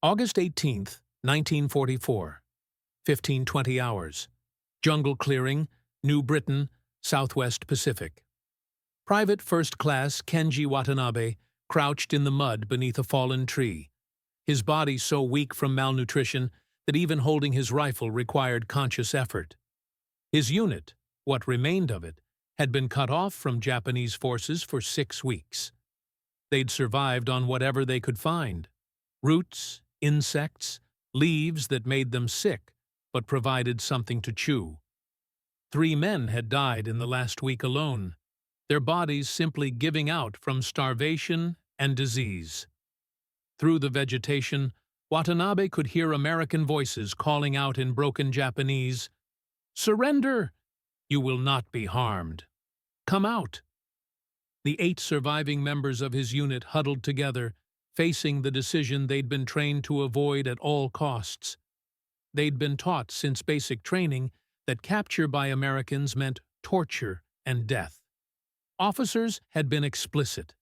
August 18th, 1944, 15:20 hours. Jungle clearing, New Britain, Southwest Pacific. Private First Class Kenji Watanabe crouched in the mud beneath a fallen tree, his body so weak from malnutrition that even holding his rifle required conscious effort. His unit, what remained of it, had been cut off from Japanese forces for 6 weeks. They'd survived on whatever they could find: roots, insects, leaves that made them sick but provided something to chew. 3 men had died in the last week alone, their bodies simply giving out from starvation and disease. Through the vegetation, Watanabe could hear American voices calling out in broken Japanese, "Surrender! You will not be harmed. Come out!" The 8 surviving members of his unit huddled together, facing the decision they'd been trained to avoid at all costs. They'd been taught since basic training that capture by Americans meant torture and death. Officers had been explicit.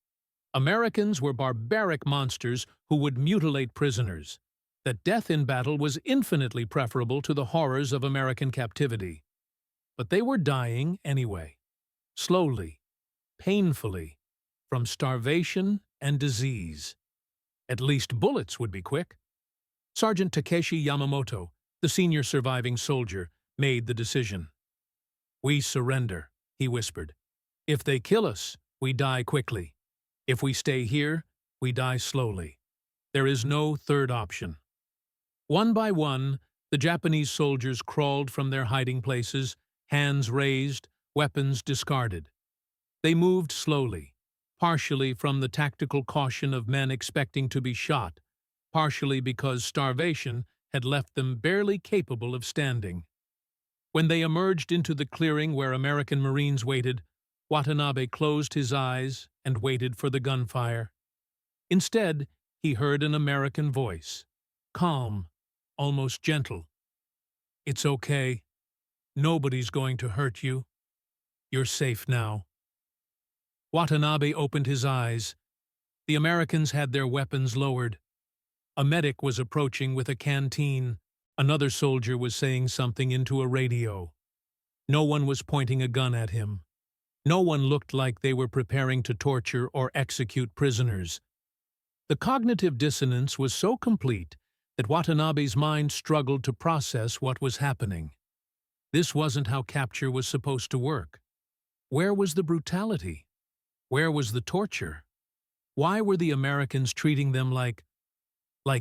Americans were barbaric monsters who would mutilate prisoners, that death in battle was infinitely preferable to the horrors of American captivity. But they were dying anyway, slowly, painfully, from starvation and disease. At least bullets would be quick. Sergeant Takeshi Yamamoto, the senior surviving soldier, made the decision. "We surrender," he whispered. "If they kill us, we die quickly. If we stay here, we die slowly. There is no third option." One by one, the Japanese soldiers crawled from their hiding places, hands raised, weapons discarded. They moved slowly, partially from the tactical caution of men expecting to be shot, partially because starvation had left them barely capable of standing. When they emerged into the clearing where American Marines waited, Watanabe closed his eyes and waited for the gunfire. Instead, he heard an American voice, calm, almost gentle. "It's okay. Nobody's going to hurt you. You're safe now." Watanabe opened his eyes. The Americans had their weapons lowered. A medic was approaching with a canteen. Another soldier was saying something into a radio. No one was pointing a gun at him. No one looked like they were preparing to torture or execute prisoners. The cognitive dissonance was so complete that Watanabe's mind struggled to process what was happening. This wasn't how capture was supposed to work. Where was the brutality? Where was the torture? Why were the Americans treating them like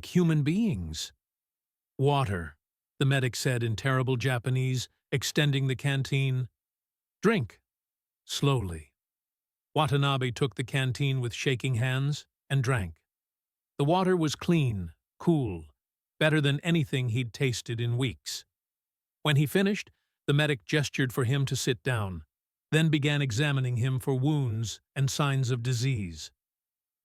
human beings? "Water," the medic said in terrible Japanese, extending the canteen. "Drink." Slowly. Watanabe took the canteen with shaking hands and drank. The water was clean, cool, better than anything he'd tasted in weeks. When he finished, the medic gestured for him to sit down, then began examining him for wounds and signs of disease.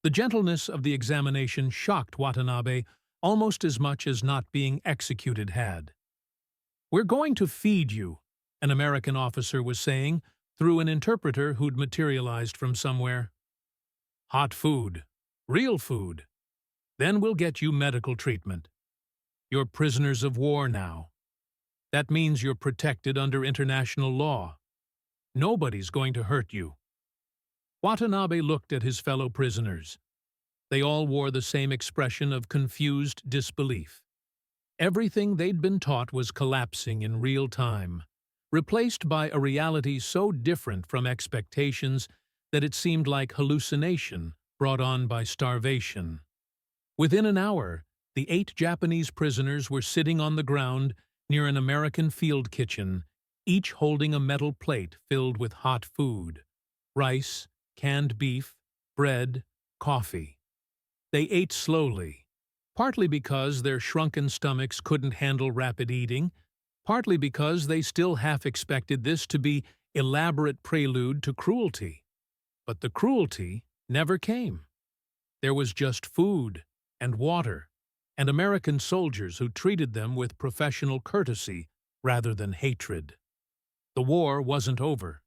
The gentleness of the examination shocked Watanabe almost as much as not being executed had. "We're going to feed you," an American officer was saying, through an interpreter who'd materialized from somewhere. "Hot food. Real food. Then we'll get you medical treatment. You're prisoners of war now. That means you're protected under international law. Nobody's going to hurt you." Watanabe looked at his fellow prisoners. They all wore the same expression of confused disbelief. Everything they'd been taught was collapsing in real time, replaced by a reality so different from expectations that it seemed like hallucination brought on by starvation. Within an hour, the 8 Japanese prisoners were sitting on the ground near an American field kitchen, each holding a metal plate filled with hot food: rice, canned beef, bread, coffee. They ate slowly, partly because their shrunken stomachs couldn't handle rapid eating, partly because they still half expected this to be elaborate prelude to cruelty. But the cruelty never came. There was just food and water, and American soldiers who treated them with professional courtesy rather than hatred. The war wasn't over.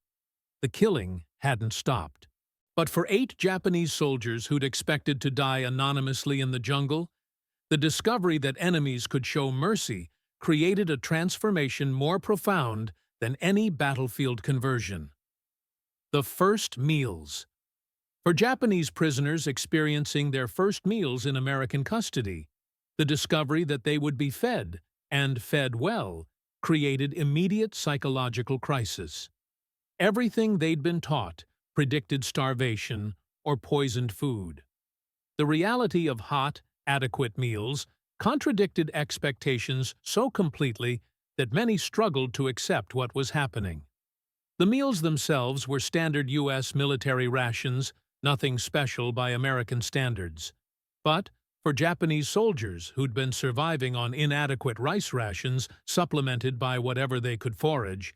The killing hadn't stopped. But for 8 Japanese soldiers who'd expected to die anonymously in the jungle, The discovery that enemies could show mercy created a transformation more profound than any battlefield conversion. The first meals. For Japanese prisoners experiencing their first meals in American custody, the discovery that they would be fed, and fed well, created immediate psychological crisis. Everything they'd been taught predicted starvation or poisoned food. The reality of hot, adequate meals contradicted expectations so completely that many struggled to accept what was happening. The meals themselves were standard U.S. military rations, nothing special by American standards. But, for Japanese soldiers who'd been surviving on inadequate rice rations supplemented by whatever they could forage,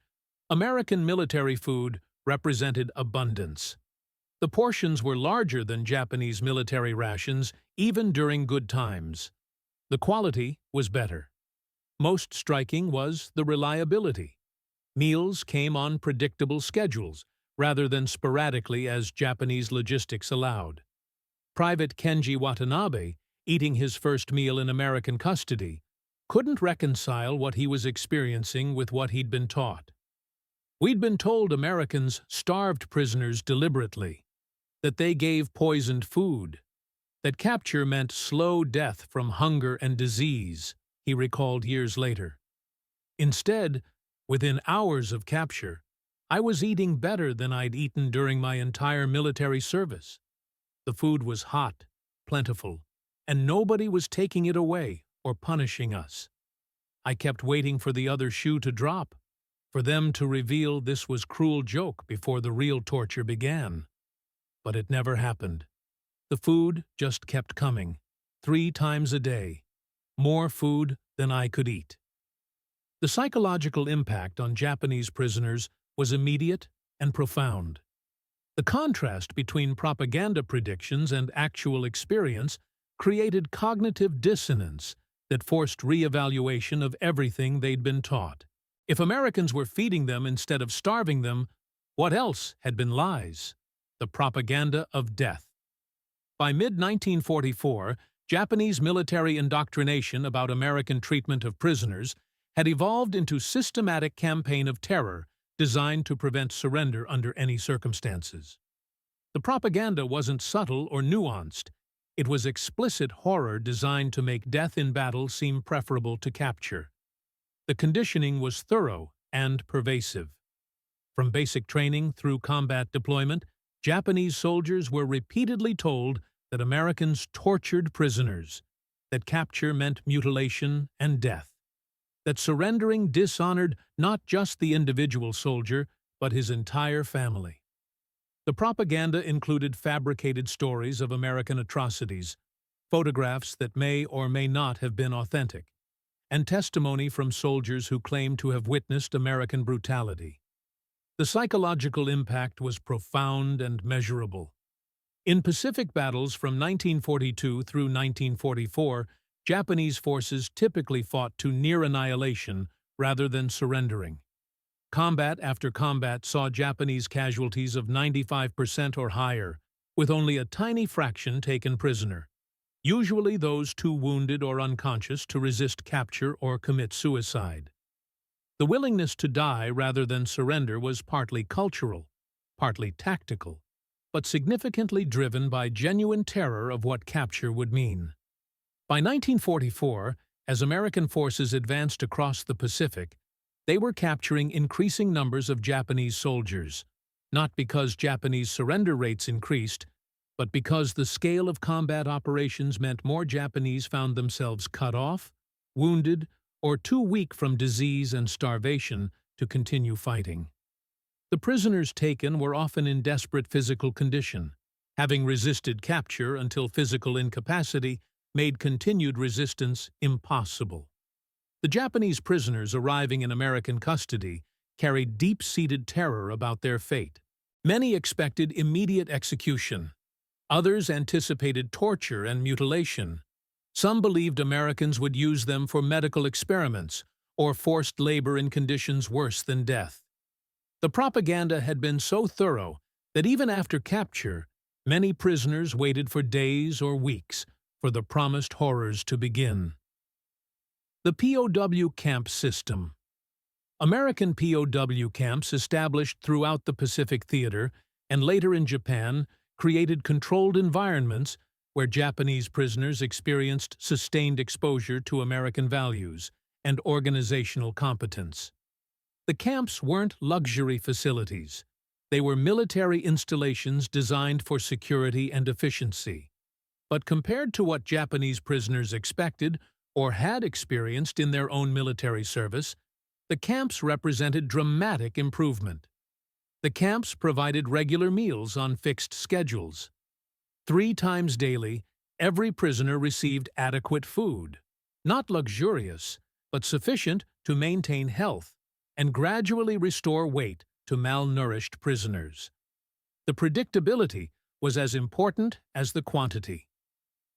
American military food represented abundance. The portions were larger than Japanese military rations, even during good times. The quality was better. Most striking was the reliability. Meals came on predictable schedules, rather than sporadically as Japanese logistics allowed. Private Kenji Watanabe, eating his first meal in American custody, couldn't reconcile what he was experiencing with what he'd been taught. We'd been told Americans starved prisoners deliberately, that they gave poisoned food, that capture meant slow death from hunger and disease, he recalled years later. Instead, within hours of capture, I was eating better than I'd eaten during my entire military service. The food was hot, plentiful, and nobody was taking it away or punishing us. I kept waiting for the other shoe to drop, for them to reveal this was cruel joke before the real torture began. But it never happened. The food just kept coming, 3 times a day, more food than I could eat. The psychological impact on Japanese prisoners was immediate and profound. The contrast between propaganda predictions and actual experience created cognitive dissonance that forced re-evaluation of everything they'd been taught. If Americans were feeding them instead of starving them, what else had been lies? The propaganda of death. By mid-1944, Japanese military indoctrination about American treatment of prisoners had evolved into systematic campaign of terror designed to prevent surrender under any circumstances. The propaganda wasn't subtle or nuanced. It was explicit horror designed to make death in battle seem preferable to capture. The conditioning was thorough and pervasive. From basic training through combat deployment, Japanese soldiers were repeatedly told that Americans tortured prisoners, that capture meant mutilation and death, that surrendering dishonored not just the individual soldier, but his entire family. The propaganda included fabricated stories of American atrocities, photographs that may or may not have been authentic, and testimony from soldiers who claimed to have witnessed American brutality. The psychological impact was profound and measurable. In Pacific battles from 1942 through 1944, Japanese forces typically fought to near annihilation rather than surrendering. Combat after combat saw Japanese casualties of 95% or higher, with only a tiny fraction taken prisoner, usually those too wounded or unconscious to resist capture or commit suicide. The willingness to die rather than surrender was partly cultural, partly tactical, but significantly driven by genuine terror of what capture would mean. By 1944, as American forces advanced across the Pacific, they were capturing increasing numbers of Japanese soldiers, not because Japanese surrender rates increased, but because the scale of combat operations meant more Japanese found themselves cut off, wounded, or too weak from disease and starvation to continue fighting. The prisoners taken were often in desperate physical condition, having resisted capture until physical incapacity made continued resistance impossible. The Japanese prisoners arriving in American custody carried deep-seated terror about their fate. Many expected immediate execution. Others anticipated torture and mutilation. Some believed Americans would use them for medical experiments or forced labor in conditions worse than death. The propaganda had been so thorough that even after capture, many prisoners waited for days or weeks, for the promised horrors to begin. The POW camp system. American POW camps established throughout the Pacific Theater and later in Japan created controlled environments where Japanese prisoners experienced sustained exposure to American values and organizational competence. The camps weren't luxury facilities. They were military installations designed for security and efficiency. But compared to what Japanese prisoners expected or had experienced in their own military service, the camps represented dramatic improvement. The camps provided regular meals on fixed schedules. 3 times daily, every prisoner received adequate food, not luxurious, but sufficient to maintain health and gradually restore weight to malnourished prisoners. The predictability was as important as the quantity.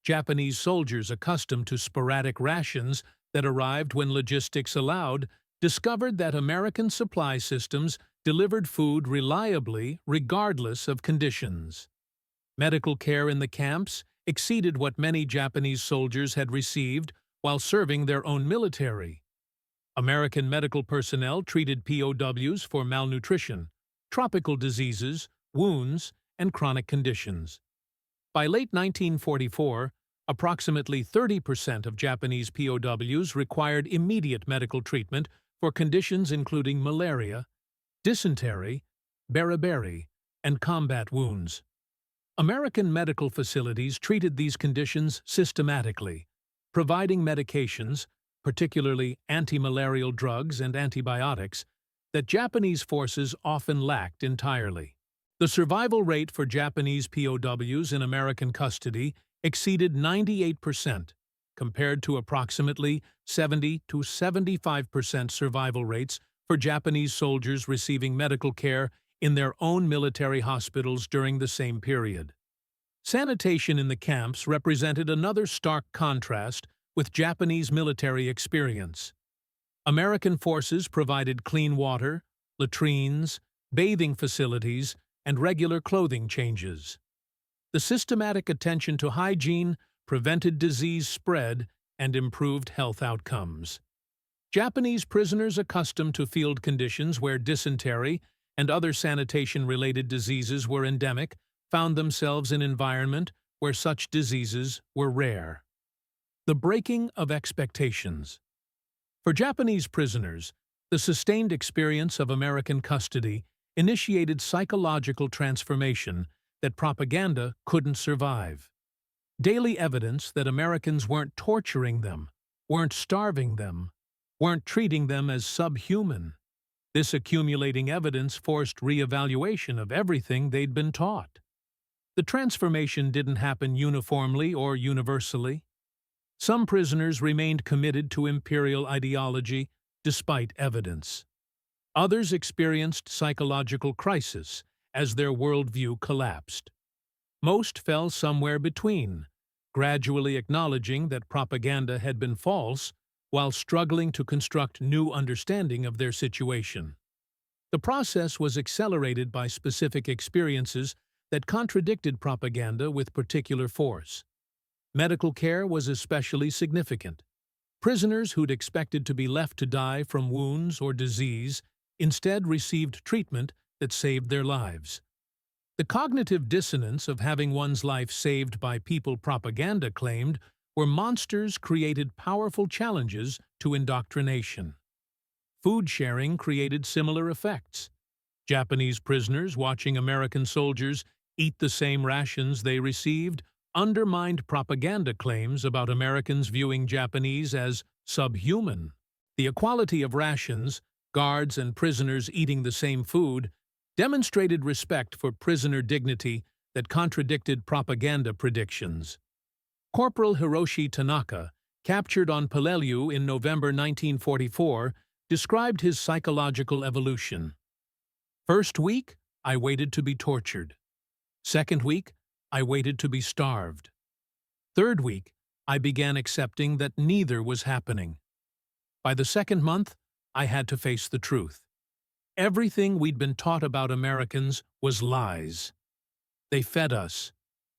Japanese soldiers accustomed to sporadic rations that arrived when logistics allowed discovered that American supply systems delivered food reliably regardless of conditions. Medical care in the camps exceeded what many Japanese soldiers had received while serving their own military. American medical personnel treated POWs for malnutrition, tropical diseases, wounds, and chronic conditions. By late 1944, approximately 30% of Japanese POWs required immediate medical treatment for conditions including malaria, dysentery, beriberi, and combat wounds. American medical facilities treated these conditions systematically, providing medications, particularly anti-malarial drugs and antibiotics, that Japanese forces often lacked entirely. The survival rate for Japanese POWs in American custody exceeded 98%, compared to approximately 70 to 75% survival rates for Japanese soldiers receiving medical care in their own military hospitals during the same period. Sanitation in the camps represented another stark contrast with Japanese military experience. American forces provided clean water, latrines, bathing facilities, and regular clothing changes. The systematic attention to hygiene prevented disease spread and improved health outcomes. Japanese prisoners accustomed to field conditions where dysentery and other sanitation-related diseases were endemic found themselves in an environment where such diseases were rare. The breaking of expectations. For Japanese prisoners, the sustained experience of American custody initiated psychological transformation that propaganda couldn't survive. Daily evidence that Americans weren't torturing them, weren't starving them, weren't treating them as subhuman. This accumulating evidence forced re-evaluation of everything they'd been taught. The transformation didn't happen uniformly or universally. Some prisoners remained committed to imperial ideology despite evidence. Others experienced psychological crisis as their worldview collapsed. Most fell somewhere between, gradually acknowledging that propaganda had been false while struggling to construct new understanding of their situation. The process was accelerated by specific experiences that contradicted propaganda with particular force. Medical care was especially significant. Prisoners who'd expected to be left to die from wounds or disease instead received treatment that saved their lives. The cognitive dissonance of having one's life saved by people propaganda claimed were monsters created powerful challenges to indoctrination. Food sharing created similar effects. Japanese prisoners watching American soldiers eat the same rations they received undermined propaganda claims about Americans viewing Japanese as subhuman. The equality of rations, guards and prisoners eating the same food, demonstrated respect for prisoner dignity that contradicted propaganda predictions. Corporal Hiroshi Tanaka, captured on Peleliu in November 1944, described his psychological evolution. First week, I waited to be tortured. Second week, I waited to be starved. Third week, I began accepting that neither was happening. By the second month, I had to face the truth. Everything we'd been taught about Americans was lies. They fed us,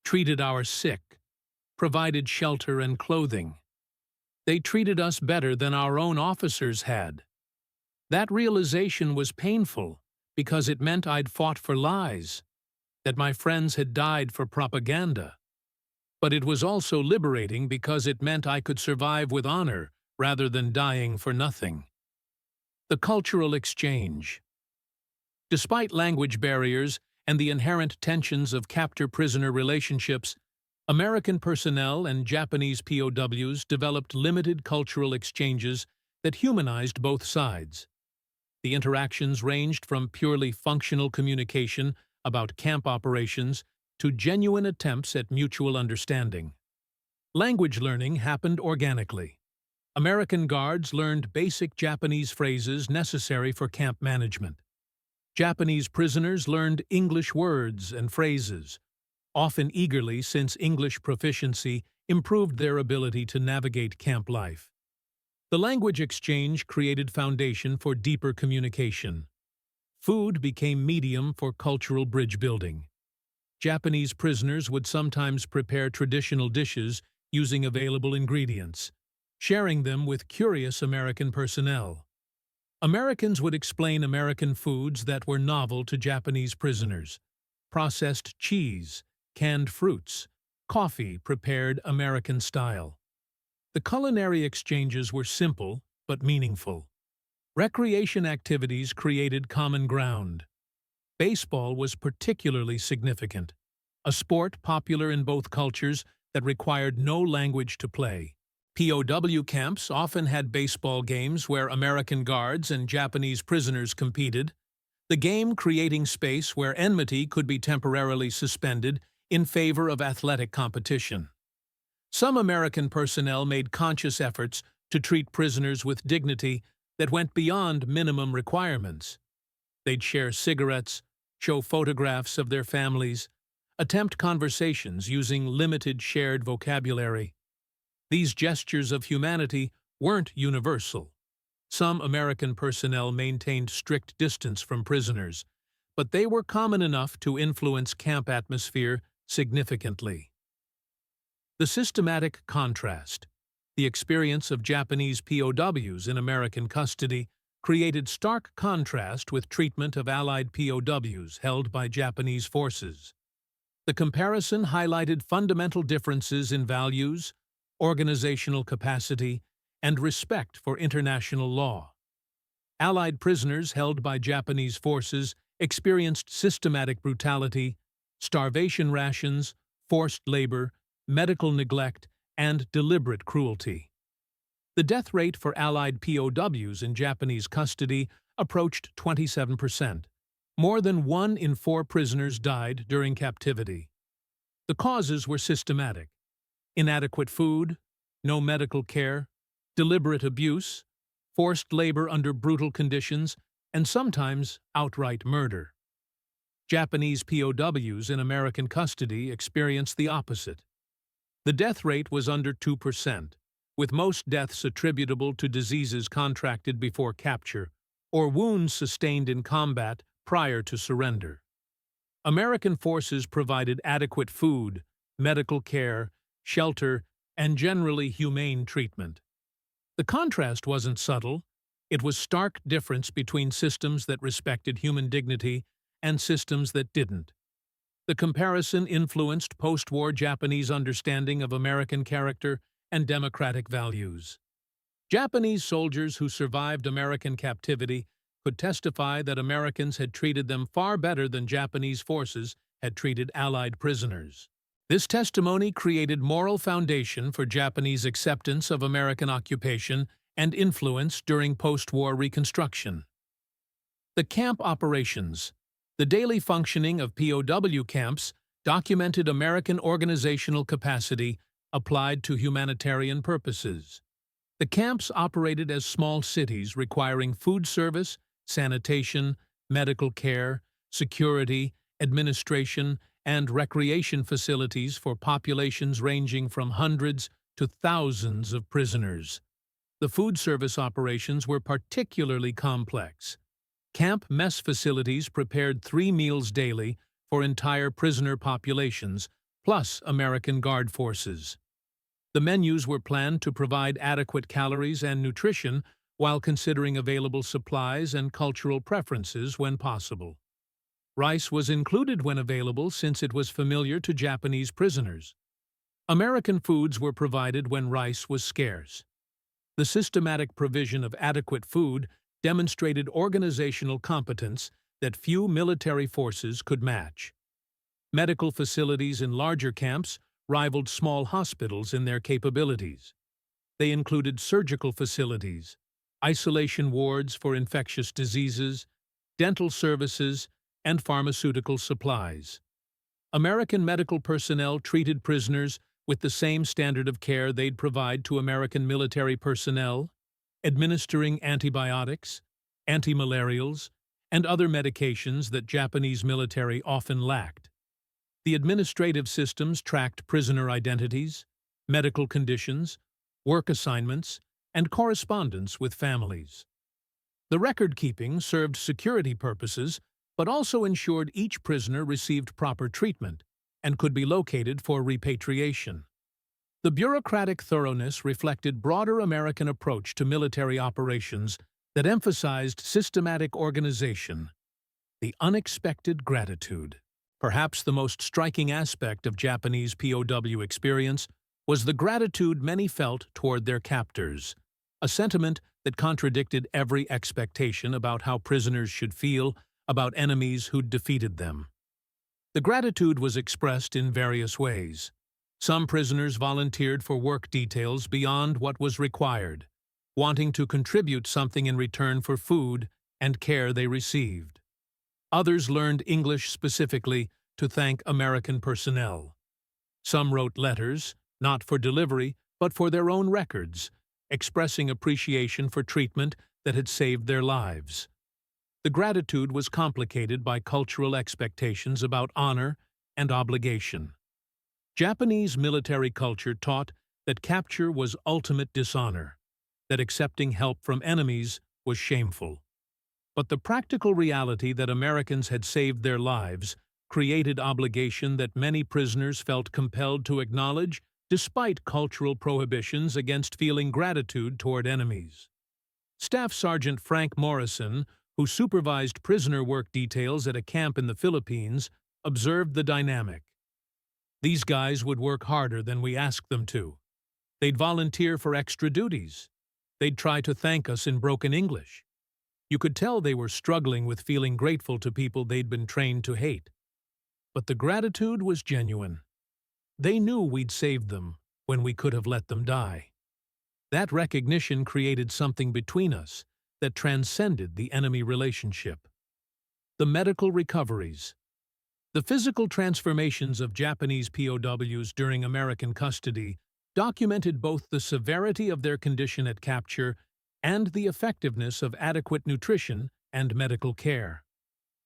treated our sick, provided shelter and clothing. They treated us better than our own officers had. That realization was painful because it meant I'd fought for lies, that my friends had died for propaganda. But it was also liberating because it meant I could survive with honor rather than dying for nothing. The cultural exchange. Despite language barriers and the inherent tensions of captor-prisoner relationships, American personnel and Japanese POWs developed limited cultural exchanges that humanized both sides. The interactions ranged from purely functional communication about camp operations to genuine attempts at mutual understanding. Language learning happened organically. American guards learned basic Japanese phrases necessary for camp management. Japanese prisoners learned English words and phrases, often eagerly since English proficiency improved their ability to navigate camp life. The language exchange created foundation for deeper communication. Food became medium for cultural bridge building. Japanese prisoners would sometimes prepare traditional dishes using available ingredients, sharing them with curious American personnel. Americans would explain American foods that were novel to Japanese prisoners: processed cheese, canned fruits, coffee prepared American style. The culinary exchanges were simple but meaningful. Recreation activities created common ground. Baseball was particularly significant, a sport popular in both cultures that required no language to play. POW camps often had baseball games where American guards and Japanese prisoners competed, the game creating space where enmity could be temporarily suspended in favor of athletic competition. Some American personnel made conscious efforts to treat prisoners with dignity that went beyond minimum requirements. They'd share cigarettes, show photographs of their families, attempt conversations using limited shared vocabulary. These gestures of humanity weren't universal. Some American personnel maintained strict distance from prisoners, but they were common enough to influence camp atmosphere significantly. The systematic contrast. The experience of Japanese POWs in American custody created stark contrast with treatment of Allied POWs held by Japanese forces. The comparison highlighted fundamental differences in values, organizational capacity, and respect for international law. Allied prisoners held by Japanese forces experienced systematic brutality, starvation rations, forced labor, medical neglect, and deliberate cruelty. The death rate for Allied POWs in Japanese custody approached 27%. More than 1 in 4 prisoners died during captivity. The causes were systematic: inadequate food, no medical care, deliberate abuse, forced labor under brutal conditions, and sometimes outright murder. Japanese POWs in American custody experienced the opposite. The death rate was under 2%, with most deaths attributable to diseases contracted before capture or wounds sustained in combat prior to surrender. American forces provided adequate food, medical care, shelter, and generally humane treatment. The contrast wasn't subtle. It was stark difference between systems that respected human dignity and systems that didn't. The comparison influenced post-war Japanese understanding of American character and democratic values. Japanese soldiers who survived American captivity could testify that Americans had treated them far better than Japanese forces had treated Allied prisoners. This testimony created moral foundation for Japanese acceptance of American occupation and influence during post-war Reconstruction. The camp operations. The daily functioning of POW camps documented American organizational capacity applied to humanitarian purposes. The camps operated as small cities requiring food service, sanitation, medical care, security, administration, and recreation facilities for populations ranging from hundreds to thousands of prisoners. The food service operations were particularly complex. Camp mess facilities prepared 3 meals daily for entire prisoner populations, plus American Guard forces. The menus were planned to provide adequate calories and nutrition while considering available supplies and cultural preferences when possible. Rice was included when available since it was familiar to Japanese prisoners. American foods were provided when rice was scarce. The systematic provision of adequate food demonstrated organizational competence that few military forces could match. Medical facilities in larger camps rivaled small hospitals in their capabilities. They included surgical facilities, isolation wards for infectious diseases, dental services, and pharmaceutical supplies. American medical personnel treated prisoners with the same standard of care they'd provide to American military personnel, administering antibiotics, antimalarials, and other medications that Japanese military often lacked. The administrative systems tracked prisoner identities, medical conditions, work assignments, and correspondence with families. The record-keeping served security purposes, but also ensured each prisoner received proper treatment and could be located for repatriation. The bureaucratic thoroughness reflected broader American approach to military operations that emphasized systematic organization. The unexpected gratitude. Perhaps the most striking aspect of Japanese POW experience was the gratitude many felt toward their captors, a sentiment that contradicted every expectation about how prisoners should feel about enemies who'd defeated them. The gratitude was expressed in various ways. Some prisoners volunteered for work details beyond what was required, wanting to contribute something in return for food and care they received. Others learned English specifically to thank American personnel. Some wrote letters, not for delivery, but for their own records, expressing appreciation for treatment that had saved their lives. The gratitude was complicated by cultural expectations about honor and obligation. Japanese military culture taught that capture was ultimate dishonor, that accepting help from enemies was shameful. But the practical reality that Americans had saved their lives created obligation that many prisoners felt compelled to acknowledge despite cultural prohibitions against feeling gratitude toward enemies. Staff Sergeant Frank Morrison, who supervised prisoner work details at a camp in the Philippines, observed the dynamic. These guys would work harder than we asked them to. They'd volunteer for extra duties. They'd try to thank us in broken English. You could tell they were struggling with feeling grateful to people they'd been trained to hate. But the gratitude was genuine. They knew we'd saved them when we could have let them die. That recognition created something between us that transcended the enemy relationship. The medical recoveries. The physical transformations of Japanese POWs during American custody documented both the severity of their condition at capture and the effectiveness of adequate nutrition and medical care.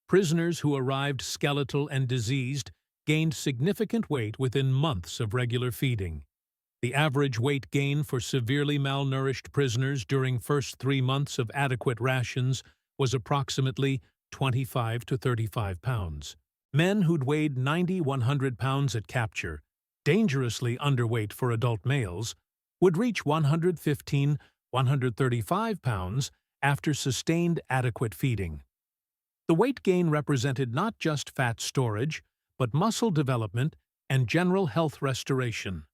Prisoners who arrived skeletal and diseased gained significant weight within months of regular feeding. The average weight gain for severely malnourished prisoners during first 3 months of adequate rations was approximately 25 to 35 pounds. Men who'd weighed 90–100 pounds at capture, dangerously underweight for adult males, would reach 115–135 pounds after sustained adequate feeding. The weight gain represented not just fat storage, but muscle development and general health restoration.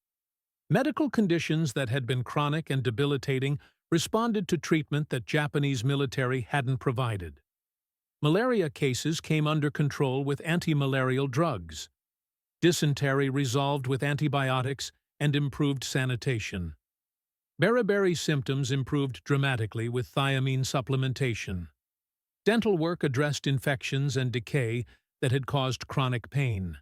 Medical conditions that had been chronic and debilitating responded to treatment that Japanese military hadn't provided. Malaria cases came under control with anti-malarial drugs. Dysentery resolved with antibiotics and improved sanitation. Beriberi symptoms improved dramatically with thiamine supplementation. Dental work addressed infections and decay that had caused chronic pain.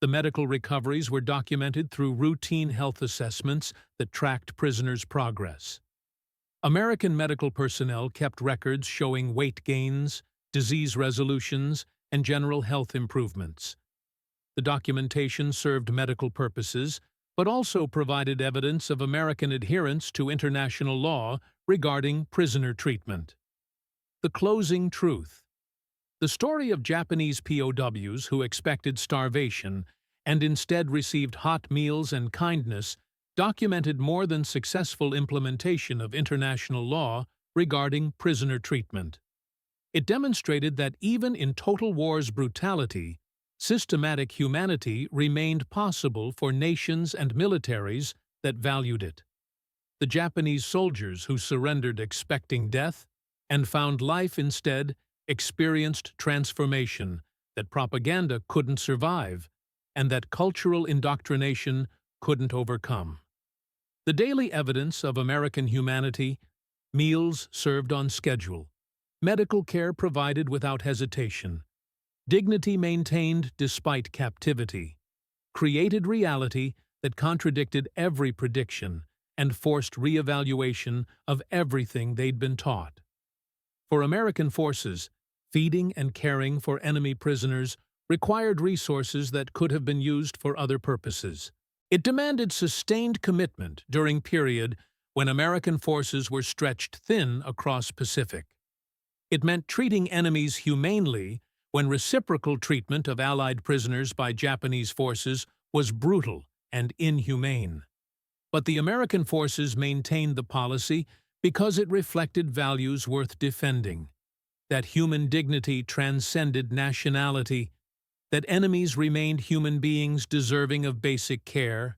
The medical recoveries were documented through routine health assessments that tracked prisoners' progress. American medical personnel kept records showing weight gains, disease resolutions, and general health improvements. The documentation served medical purposes, but also provided evidence of American adherence to international law regarding prisoner treatment. The closing truth. The story of Japanese POWs who expected starvation and instead received hot meals and kindness documented more than successful implementation of international law regarding prisoner treatment. It demonstrated that even in total war's brutality, systematic humanity remained possible for nations and militaries that valued it. The Japanese soldiers who surrendered expecting death and found life instead experienced transformation that propaganda couldn't survive and that cultural indoctrination couldn't overcome. The daily evidence of American humanity: meals served on schedule, medical care provided without hesitation, dignity maintained despite captivity, created reality that contradicted every prediction and forced re-evaluation of everything they'd been taught. For American forces, feeding and caring for enemy prisoners required resources that could have been used for other purposes. It demanded sustained commitment during period when American forces were stretched thin across Pacific. It meant treating enemies humanely when reciprocal treatment of Allied prisoners by Japanese forces was brutal and inhumane. But the American forces maintained the policy because it reflected values worth defending: that human dignity transcended nationality, that enemies remained human beings deserving of basic care,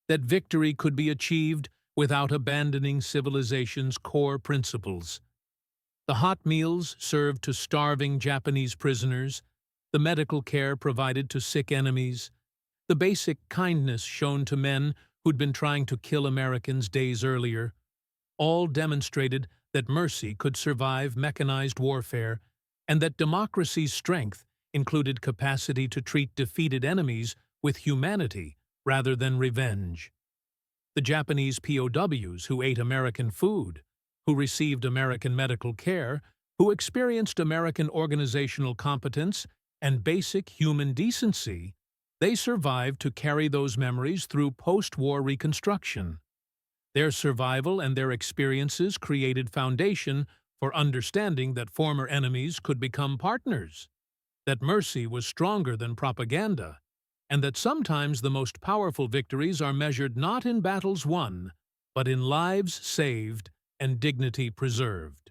that victory could be achieved without abandoning civilization's core principles. The hot meals served to starving Japanese prisoners, the medical care provided to sick enemies, the basic kindness shown to men who'd been trying to kill Americans days earlier, all demonstrated that mercy could survive mechanized warfare and that democracy's strength included capacity to treat defeated enemies with humanity rather than revenge. The Japanese POWs who ate American food, who received American medical care, who experienced American organizational competence and basic human decency, they survived to carry those memories through post-war reconstruction. Their survival and their experiences created foundation for understanding that former enemies could become partners, that mercy was stronger than propaganda, and that sometimes the most powerful victories are measured not in battles won, but in lives saved and dignity preserved.